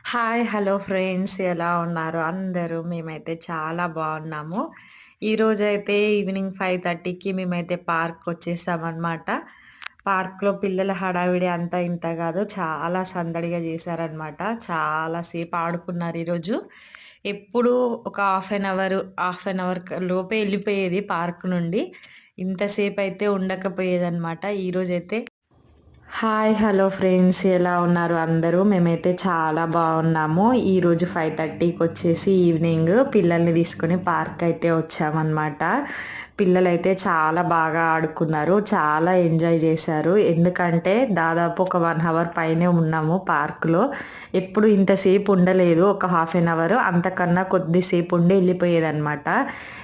Hi! Hello friends ఎలా ఉన్నారు అందరూ? మేమైతే చాలా బాగున్నాము. ఈరోజైతే ఈవినింగ్ 5:30కి మేమైతే పార్క్‌కొచ్చేసామనమాట. పార్క్‌లో పిల్లల హడావిడి అంతా ఇంత గాదు. చాలా సందడిగా చేశారనమాట. చాలా సేపు ఆడుకున్నారు ఈరోజు. ఎప్పుడూ ఒక హాఫ్ అన్ అవర్ లోపే ఎళ్ళిపోయేది పార్క్ నుండి. ఇంతసేపయితే ఉండకపోయేదనమాట. ఈరోజైతే హాయ్! హలో ఫ్రెండ్స్ ఎలా ఉన్నారు అందరూ? మేమైతే చాలా బాగున్నాము. ఈరోజు 5:30కొచ్చేసి ఈవినింగ్ పిల్లల్ని తీసుకొని పార్క్‌కయితే వచ్చామనమాట. పిల్లలైతే చాలా బాగా ఆడుకున్నారు. చాలా ఎంజాయ్ చేశారు. ఎందుకంటే దాదాపు ఒక 1 అవర్ పైనే ఉన్నాము పార్క్‌లో. ఎప్పుడు ఇంతసేపు ఉండలేదు. ఒక హాఫ్ అన్ అవర్ అంతకన్నా కొద్దిసేపు ఉండి ఎళ్ళిపోయేదనమాట.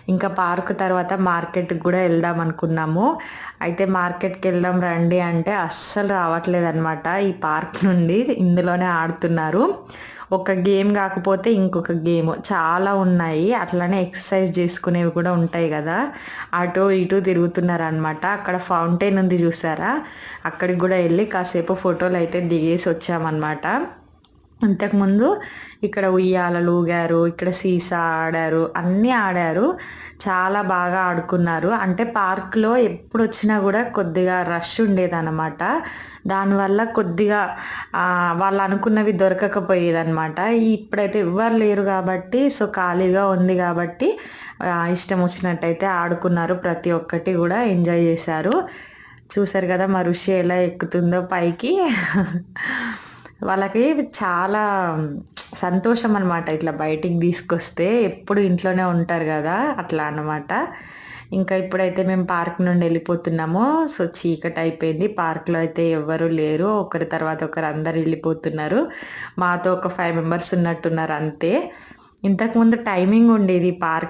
ఇంకా పార్క్ తర్వాత మార్కెట్‌కి గూడా ఎళ్దాం అనుకున్నాము. అయితే మార్కెట్‌కెళ్దాం రండి అంటే అస్సలు రావట్లేదనమాట. ఈ పార్క్ నుండి ఇందులోనే ఆడుతున్నారు. ఒక గేమ్ గాకపోతే ఇంకొక గేమ్ చాలా ఉన్నాయి. అట్లనే ఎక్సర్సైజ్ చేసుకునేవి కూడా ఉంటాయి గదా! అటు ఇటు తిరుగుతున్నారనమాట. అక్కడ ఫౌంటైన్ ఉంది జూసారా? అక్కడికి గూడా ఎళ్లి కాసేపు ఫోటోలయితే దిగేసి వచ్చామనమాట. అంతకుముందు ఇక్కడ ఉయ్యాలలు ఊగారు, ఇక్కడ సీసా ఆడారు, అన్నీ ఆడారు. చాలా బాగా ఆడుకున్నారు. అంటే పార్క్‌లో ఎప్పుడొచ్చినా గూడా కొద్దిగా రష్ ఉండేదనమాట. దానివల్ల కొద్దిగా వాళ్ళు అనుకున్నవి దొరకకపోయేదనమాట. ఇప్పుడైతే ఎవ్వరు లేరు గాబట్టి, సో, ఖాళీగా ఉంది గాబట్టి ఇష్టం వచ్చినట్టయితే ఆడుకున్నారు. ప్రతి ఒక్కటి గూడా ఎంజాయ్ చేశారు. చూసారు గదా! మా రుషి ఎలా ఎక్కుతుందో పైకి. వాళ్ళకి చాలా సంతోషం అనమాట. ఇట్లా బయటికి తీసుకొస్తే ఎప్పుడు ఇంట్లోనే ఉంటారు గదా! అట్లా అన్నమాట. ఇంకా ఇప్పుడైతే మేము పార్క్ నుండి ఎళ్ళిపోతున్నాము. సో, చీకటయిపోయింది. పార్క్‌లో అయితే ఎవ్వరు లేరు. ఒకరి తర్వాత ఒకరు అందరూ ఎళ్ళిపోతున్నారు. మాతో ఒక 5 మెంబర్స్ ఉన్నట్టున్నారు అంతే. ఇంతకుముందు టైమింగ్ ఉండేది పార్క్